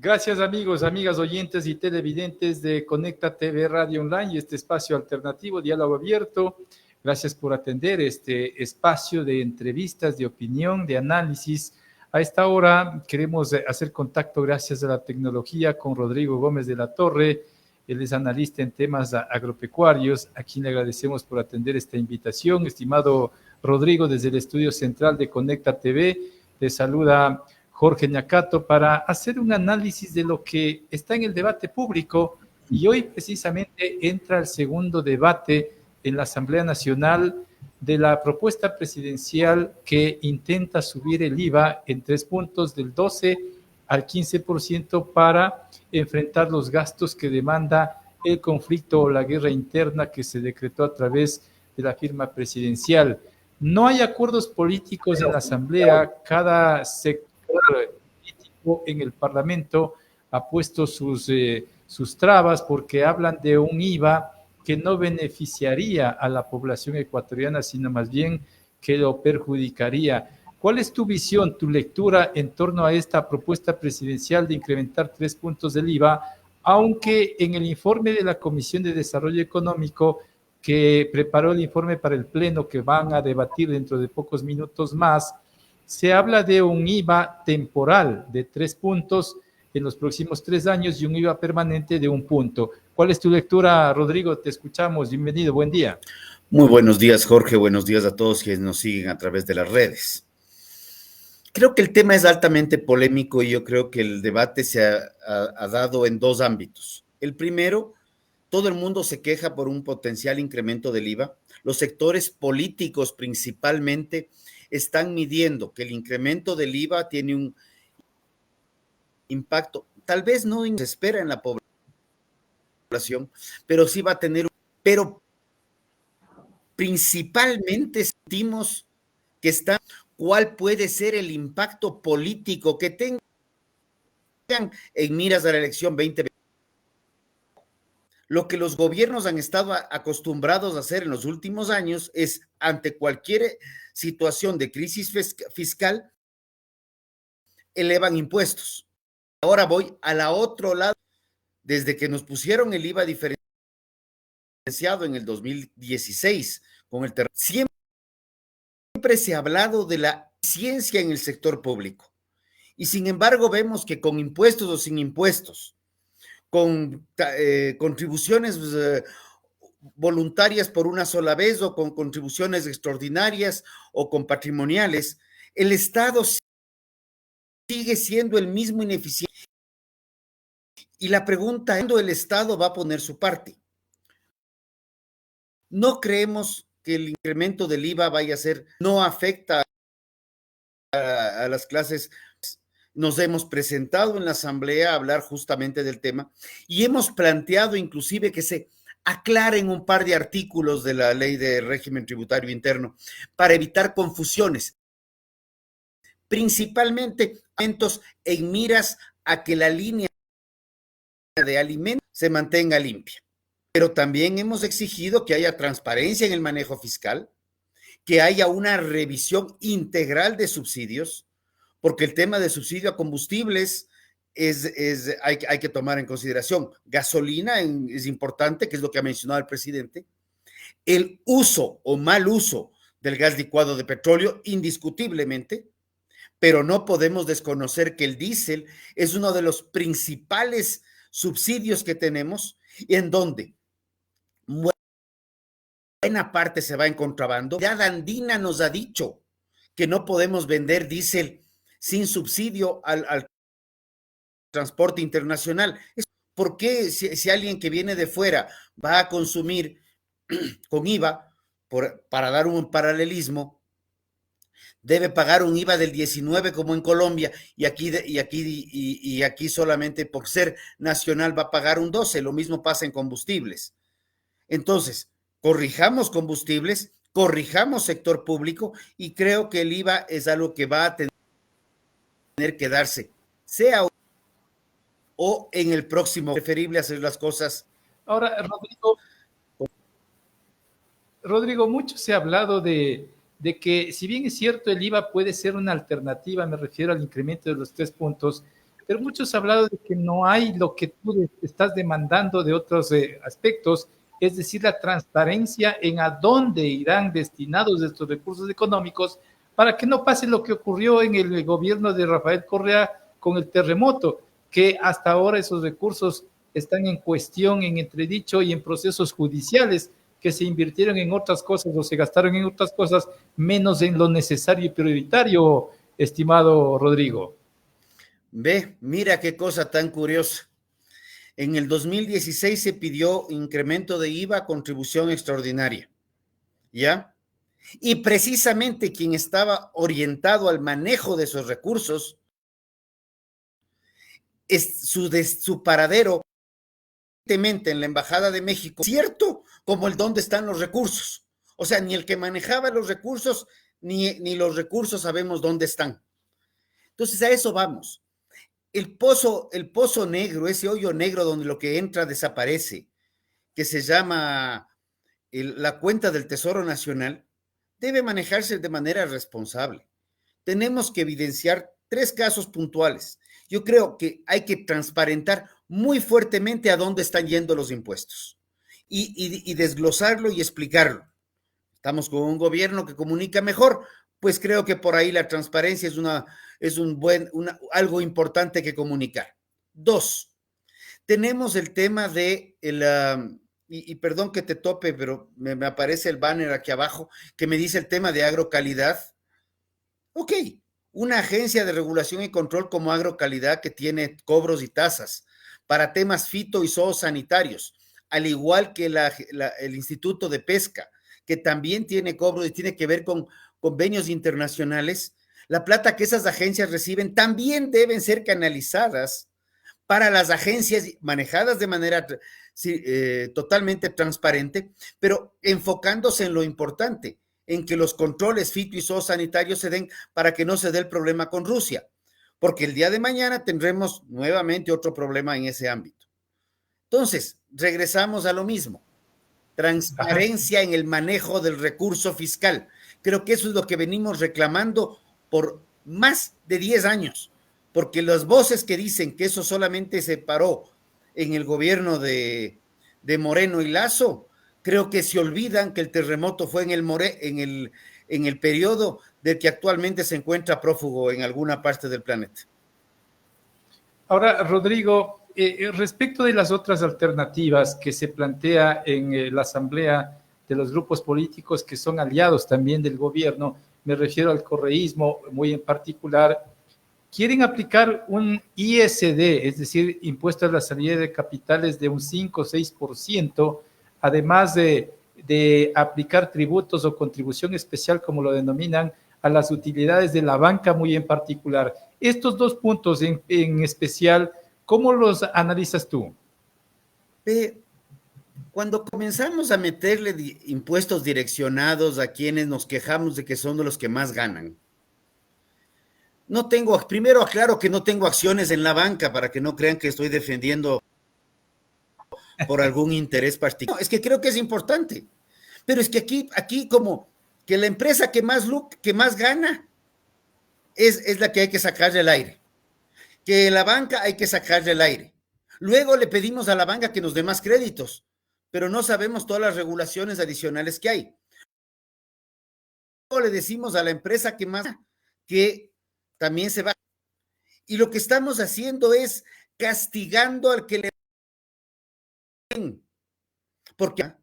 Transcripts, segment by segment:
Gracias amigos, amigas oyentes y televidentes de Conecta TV Radio Online y este espacio alternativo, diálogo abierto. Gracias por atender este espacio de entrevistas, de opinión, de análisis. A esta hora queremos hacer contacto gracias a la tecnología con Rodrigo Gómez de la Torre. Él es analista en temas agropecuarios, a quien le agradecemos por atender esta invitación. Estimado Rodrigo, desde el estudio central de Conecta TV, te saluda Jorge Ñacato para hacer un análisis de lo que está en el debate público y hoy precisamente entra el segundo debate en la Asamblea Nacional de la propuesta presidencial que intenta subir el IVA en 3 puntos del 12 al 15% para enfrentar los gastos que demanda el conflicto o la guerra interna que se decretó a través de la firma presidencial. No hay acuerdos políticos en la Asamblea, cada sector político en el Parlamento ha puesto sus trabas porque hablan de un IVA que no beneficiaría a la población ecuatoriana, sino más bien que lo perjudicaría. ¿Cuál es tu visión, tu lectura en torno a esta propuesta presidencial de incrementar 3 puntos del IVA, aunque en el informe de la Comisión de Desarrollo Económico que preparó el informe para el Pleno que van a debatir dentro de pocos minutos más, se habla de un IVA temporal de 3 puntos en los próximos 3 años y un IVA permanente de 1 punto? ¿Cuál es tu lectura, Rodrigo? Te escuchamos. Bienvenido, buen día. Muy buenos días, Jorge. Buenos días a todos quienes nos siguen a través de las redes. Creo que el tema es altamente polémico y yo creo que el debate se ha dado en 2 ámbitos. El primero, todo el mundo se queja por un potencial incremento del IVA. Los sectores políticos principalmente están midiendo que el incremento del IVA tiene un impacto, tal vez no se espera en la población, pero sí va a tener, pero principalmente sentimos que está, ¿cuál puede ser el impacto político que tengan en miras a la elección 2020? Lo que los gobiernos han estado acostumbrados a hacer en los últimos años es, ante cualquier situación de crisis fiscal, elevan impuestos. Ahora voy a la otro lado. Desde que nos pusieron el IVA diferenciado en el 2016 con el terreno, siempre se ha hablado de la eficiencia en el sector público. Y sin embargo vemos que con impuestos o sin impuestos, con contribuciones voluntarias por una sola vez o con contribuciones extraordinarias o con patrimoniales, el Estado sigue siendo el mismo ineficiente. Y la pregunta es, ¿cuándo el Estado va a poner su parte? No creemos que el incremento del IVA vaya a ser, no afecta a las clases. Nos hemos presentado en la Asamblea a hablar justamente del tema y hemos planteado inclusive que se aclaren un par de artículos de la Ley de Régimen Tributario Interno para evitar confusiones, principalmente en miras a que la línea de alimentos se mantenga limpia. Pero también hemos exigido que haya transparencia en el manejo fiscal, que haya una revisión integral de subsidios, porque el tema de subsidio a combustibles hay que tomar en consideración. Gasolina es importante, que es lo que ha mencionado el presidente. El uso o mal uso del gas licuado de petróleo, indiscutiblemente, pero no podemos desconocer que el diésel es uno de los principales subsidios que tenemos, y en donde buena parte se va en contrabando. La Andina nos ha dicho que no podemos vender diésel sin subsidio al transporte internacional. ¿Por qué si alguien que viene de fuera va a consumir con IVA, para dar un paralelismo, debe pagar un IVA del 19 como en Colombia y aquí solamente por ser nacional va a pagar un 12? Lo mismo pasa en combustibles. Entonces, corrijamos combustibles, corrijamos sector público y creo que el IVA es algo que va a tener que darse, sea o en el próximo, preferible hacer las cosas. Ahora, Rodrigo, mucho se ha hablado de que si bien es cierto el IVA puede ser una alternativa, me refiero al incremento de los 3 puntos, pero muchos han hablado de que no hay lo que tú estás demandando de otros aspectos, es decir, la transparencia en a dónde irán destinados estos recursos económicos para que no pase lo que ocurrió en el gobierno de Rafael Correa con el terremoto, que hasta ahora esos recursos están en cuestión, en entredicho y en procesos judiciales que se invirtieron en otras cosas o se gastaron en otras cosas menos en lo necesario y prioritario, estimado Rodrigo. Ve, mira qué cosa tan curiosa. En el 2016 se pidió incremento de IVA, contribución extraordinaria, ¿ya? Y precisamente quien estaba orientado al manejo de esos recursos, es su paradero en la Embajada de México, cierto como el dónde están los recursos. O sea, ni el que manejaba los recursos, ni los recursos sabemos dónde están. Entonces a eso vamos. El pozo negro, ese hoyo negro donde lo que entra desaparece, que se llama la cuenta del Tesoro Nacional, debe manejarse de manera responsable. Tenemos que evidenciar 3 casos puntuales. Yo creo que hay que transparentar muy fuertemente a dónde están yendo los impuestos y desglosarlo y explicarlo. Estamos con un gobierno que comunica mejor, pues creo que por ahí la transparencia es algo importante que comunicar. 2, tenemos el tema de y perdón que te tope, pero me aparece el banner aquí abajo que me dice el tema de agrocalidad. Ok, una agencia de regulación y control como Agrocalidad que tiene cobros y tasas para temas fito y zoosanitarios, al igual que el Instituto de Pesca, que también tiene cobros y tiene que ver con convenios internacionales. La plata que esas agencias reciben también deben ser canalizadas para las agencias manejadas de manera totalmente transparente, pero enfocándose en lo importante, en que los controles fito y zoosanitarios se den para que no se dé el problema con Rusia, porque el día de mañana tendremos nuevamente otro problema en ese ámbito. Entonces, regresamos a lo mismo. Transparencia en el manejo del recurso fiscal. Creo que eso es lo que venimos reclamando por más de 10 años, porque las voces que dicen que eso solamente se paró en el gobierno de Moreno y Lazo, creo que se olvidan que el terremoto fue en el periodo del que actualmente se encuentra prófugo en alguna parte del planeta. Ahora, Rodrigo, respecto de las otras alternativas que se plantea en la asamblea de los grupos políticos que son aliados también del gobierno, me refiero al correísmo muy en particular, quieren aplicar un ISD, es decir, impuesto a la salida de capitales de un 5 o 6%, además de aplicar tributos o contribución especial, como lo denominan, a las utilidades de la banca muy en particular. Estos 2 puntos en especial, ¿cómo los analizas tú? Cuando comenzamos a meterle impuestos direccionados a quienes nos quejamos de que son de los que más ganan, primero aclaro que no tengo acciones en la banca para que no crean que estoy defendiendo por algún interés particular. No, es que creo que es importante, pero es que aquí como que la empresa que más gana es la que hay que sacarle el aire, que la banca hay que sacarle el aire. Luego le pedimos a la banca que nos dé más créditos, pero no sabemos todas las regulaciones adicionales que hay. Luego le decimos a la empresa que más que también se va. Y lo que estamos haciendo es castigando al que le... Porque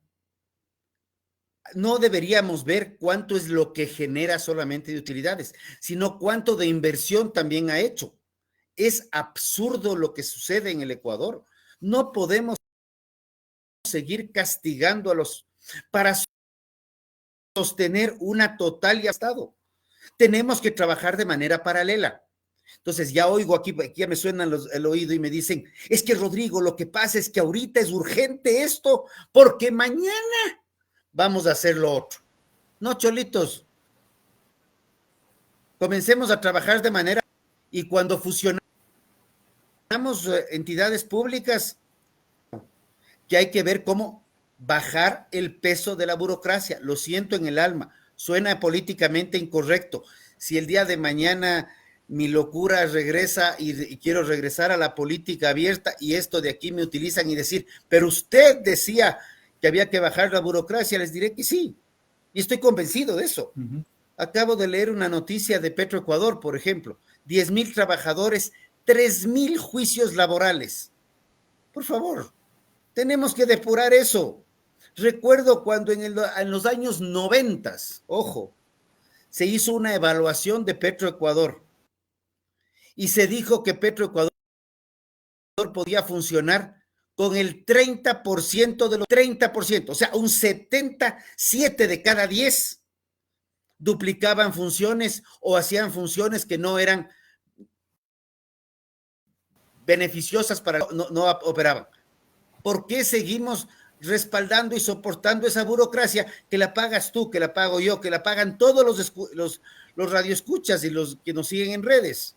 no deberíamos ver cuánto es lo que genera solamente de utilidades, sino cuánto de inversión también ha hecho. Es absurdo lo que sucede en el Ecuador. No podemos seguir castigando a los para sostener una total Estado. Tenemos que trabajar de manera paralela. Entonces ya oigo aquí ya me suena el oído y me dicen, es que Rodrigo, lo que pasa es que ahorita es urgente esto, porque mañana vamos a hacer lo otro. No, cholitos. Comencemos a trabajar de manera y cuando fusionamos entidades públicas, que hay que ver cómo bajar el peso de la burocracia. Lo siento en el alma, suena políticamente incorrecto. Si el día de mañana mi locura regresa y quiero regresar a la política abierta y esto de aquí me utilizan y decir, pero usted decía que había que bajar la burocracia, les diré que sí, y estoy convencido de eso. Acabo de leer una noticia de Petroecuador, por ejemplo, 10,000 trabajadores, 3,000 juicios laborales. Por favor, tenemos que depurar eso. Recuerdo cuando en los años 90, ojo, se hizo una evaluación de Petroecuador y se dijo que Petroecuador podía funcionar con el 30% de los 30%, o sea, un 77 de cada 10 duplicaban funciones o hacían funciones que no eran beneficiosas para no operaban. ¿Por qué seguimos respaldando y soportando esa burocracia que la pagas tú, que la pago yo, que la pagan todos los radioescuchas y los que nos siguen en redes?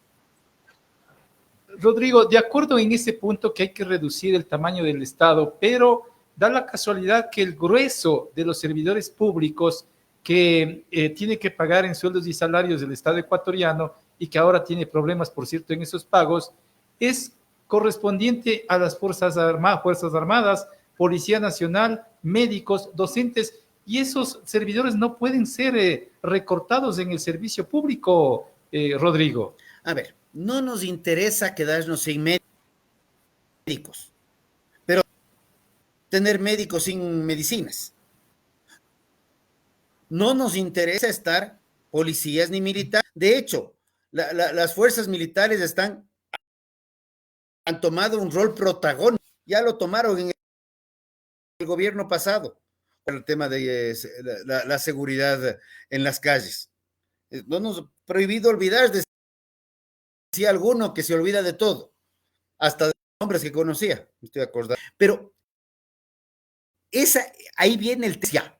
Rodrigo, de acuerdo en ese punto que hay que reducir el tamaño del Estado, pero da la casualidad que el grueso de los servidores públicos que tiene que pagar en sueldos y salarios del Estado ecuatoriano y que ahora tiene problemas, por cierto, en esos pagos, es correspondiente a las Fuerzas Armadas, Policía Nacional, médicos, docentes, y esos servidores no pueden ser recortados en el servicio público, Rodrigo. A ver, no nos interesa quedarnos sin médicos, pero tener médicos sin medicinas. No nos interesa estar policías ni militares. De hecho, las fuerzas militares han tomado un rol protagónico. Ya lo tomaron en el gobierno pasado, por el tema de la seguridad en las calles. No nos prohibido olvidar, decía alguno que se olvida de todo, hasta de nombres que conocía, estoy acordado. Pero ahí viene el tema.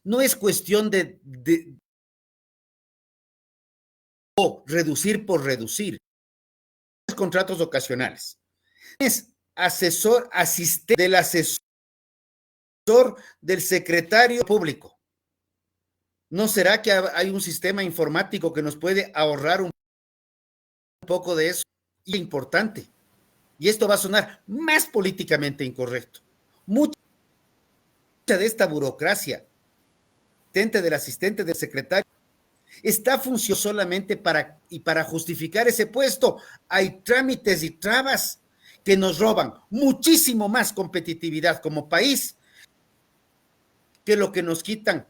No es cuestión de reducir por reducir. Contratos ocasionales. Es asistente del asesor del secretario público. ¿No será que hay un sistema informático que nos puede ahorrar un poco de eso? Y importante. Y esto va a sonar más políticamente incorrecto. Mucha de esta burocracia, del asistente del secretario, está funcionando solamente para justificar ese puesto. Hay trámites y trabas que nos roban muchísimo más competitividad como país que lo que nos quitan,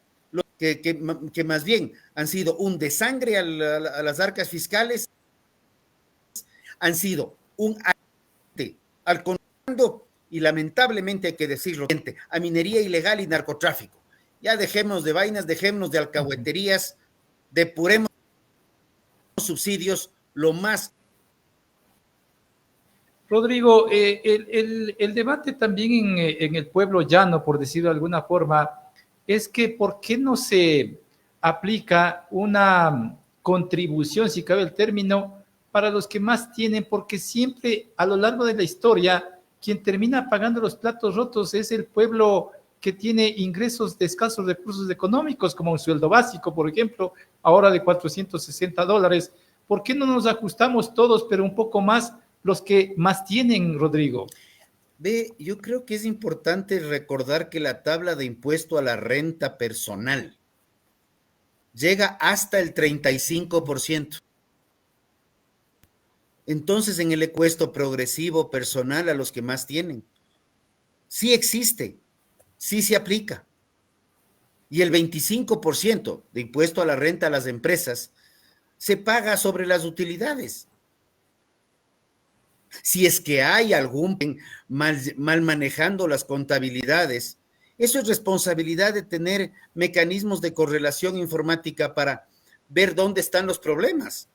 que más bien han sido un desangre a las arcas fiscales, han sido un al contrario, y lamentablemente hay que decirlo, a minería ilegal y narcotráfico. Ya dejemos de vainas, dejemos de alcahueterías, depuremos subsidios lo más. Rodrigo, el debate también en el pueblo llano, por decirlo de alguna forma, es que ¿por qué no se aplica una contribución, si cabe el término, para los que más tienen? Porque siempre a lo largo de la historia, quien termina pagando los platos rotos es el pueblo que tiene ingresos de escasos recursos económicos, como un sueldo básico, por ejemplo, ahora de $460. ¿Por qué no nos ajustamos todos, pero un poco más los que más tienen, Rodrigo? Yo creo que es importante recordar que la tabla de impuesto a la renta personal llega hasta el 35%. Entonces, en el impuesto progresivo personal a los que más tienen, sí existe, sí se aplica. Y el 25% de impuesto a la renta a las empresas se paga sobre las utilidades. Si es que hay algún mal manejando las contabilidades, eso es responsabilidad de tener mecanismos de correlación informática para ver dónde están los problemas.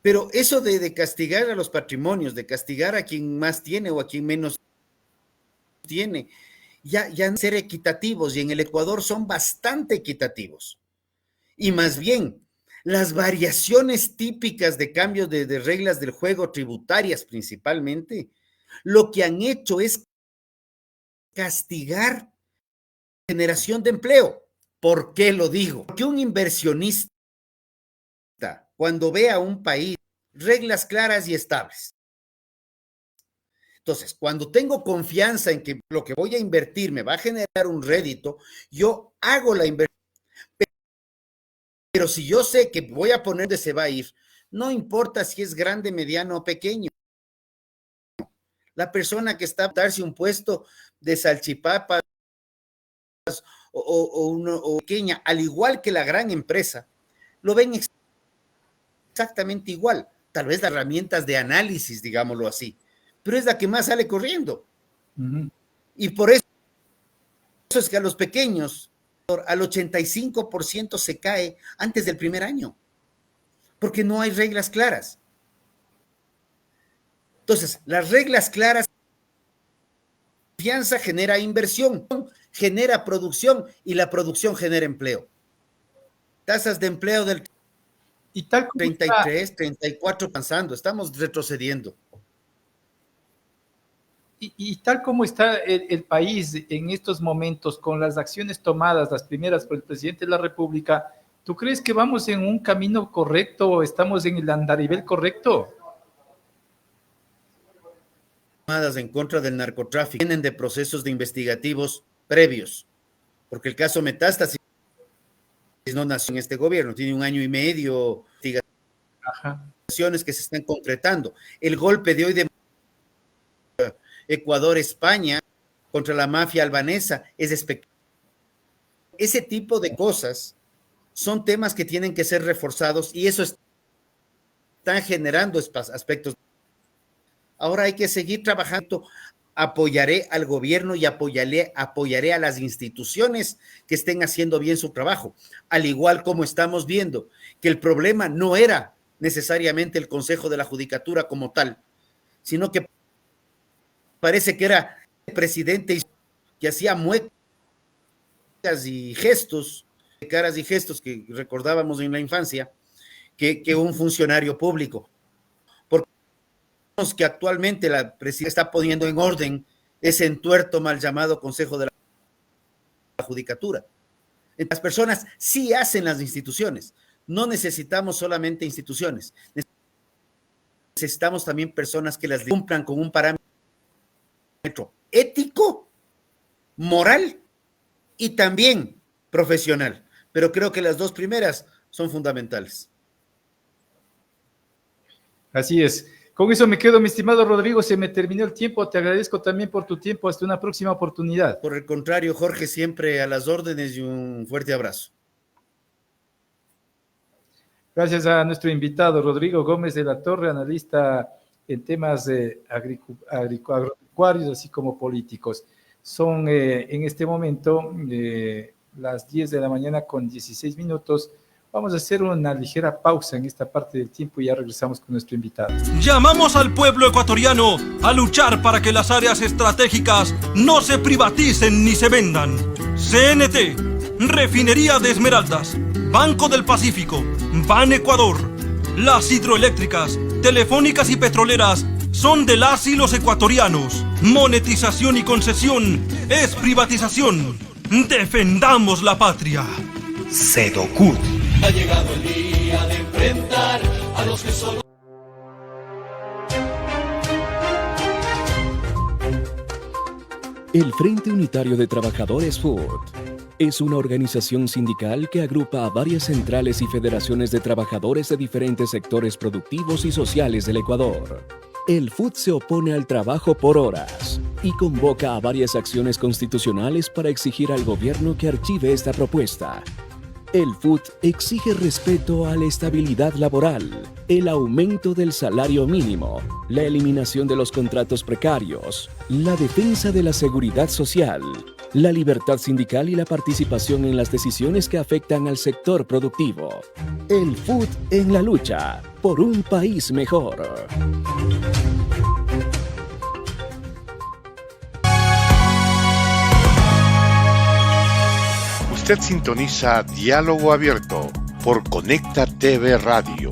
Pero eso de castigar a los patrimonios, de castigar a quien más tiene o a quien menos tiene, ya ser equitativos, y en el Ecuador son bastante equitativos. Y más bien, las variaciones típicas de cambios de reglas del juego, tributarias principalmente, lo que han hecho es castigar la generación de empleo. ¿Por qué lo digo? Porque un inversionista cuando ve a un país reglas claras y estables. Entonces, cuando tengo confianza en que lo que voy a invertir me va a generar un rédito, yo hago la inversión. Pero si yo sé que voy a poner de se va a ir, no importa si es grande, mediano o pequeño. La persona que está a darse un puesto de salchipapas o pequeña, al igual que la gran empresa, lo ven exactamente igual. Tal vez las herramientas de análisis, digámoslo así, pero es la que más sale corriendo. Y por eso es que a los pequeños, al 85% se cae antes del primer año, porque no hay reglas claras. Entonces, las reglas claras, confianza genera inversión, genera producción y la producción genera empleo. Tasas de empleo del y tal 33, 34 avanzando, estamos retrocediendo. Y tal como está el país en estos momentos, con las acciones tomadas, las primeras por el presidente de la República, ¿tú crees que vamos en un camino correcto? ¿Estamos en el andarivel correcto? En contra del narcotráfico vienen de procesos de investigativos previos, porque el caso Metástasis no nació en este gobierno, tiene 1 año y medio de investigaciones que se están concretando. El golpe de hoy de Ecuador-España contra la mafia albanesa es espectacular. Ese tipo de cosas son temas que tienen que ser reforzados y eso está generando aspectos. Ahora hay que seguir trabajando. Apoyaré al gobierno y apoyaré a las instituciones que estén haciendo bien su trabajo, al igual como estamos viendo que el problema no era necesariamente el Consejo de la Judicatura como tal, sino que parece que era el presidente que hacía muecas y gestos, caras y gestos que recordábamos en la infancia, que un funcionario público. Porque que actualmente la presidenta está poniendo en orden ese entuerto mal llamado Consejo de la Judicatura. Las personas sí hacen las instituciones. No necesitamos solamente instituciones. Necesitamos también personas que las cumplan con un parámetro ético, moral y también profesional. Pero creo que las dos primeras son fundamentales. Así es. Con eso me quedo, mi estimado Rodrigo, se me terminó el tiempo, te agradezco también por tu tiempo, hasta una próxima oportunidad. Por el contrario, Jorge, siempre a las órdenes y un fuerte abrazo. Gracias a nuestro invitado, Rodrigo Gómez de la Torre, analista en temas agropecuarios, así como políticos. Son en este momento las 10 de la mañana con 16 minutos. Vamos a hacer una ligera pausa en esta parte del tiempo y ya regresamos con nuestro invitado. Llamamos al pueblo ecuatoriano a luchar para que las áreas estratégicas no se privaticen ni se vendan. CNT, Refinería de Esmeraldas, Banco del Pacífico, Ban Ecuador. Las hidroeléctricas, telefónicas y petroleras son de las y los ecuatorianos. Monetización y concesión es privatización. Defendamos la patria. Sedocud. Ha llegado el día de enfrentar a los que solo... El Frente Unitario de Trabajadores FUT es una organización sindical que agrupa a varias centrales y federaciones de trabajadores de diferentes sectores productivos y sociales del Ecuador. El FUT se opone al trabajo por horas y convoca a varias acciones constitucionales para exigir al gobierno que archive esta propuesta. El FUT exige respeto a la estabilidad laboral, el aumento del salario mínimo, la eliminación de los contratos precarios, la defensa de la seguridad social, la libertad sindical y la participación en las decisiones que afectan al sector productivo. El FUT en la lucha por un país mejor. Usted sintoniza Diálogo Abierto por Conecta TV Radio.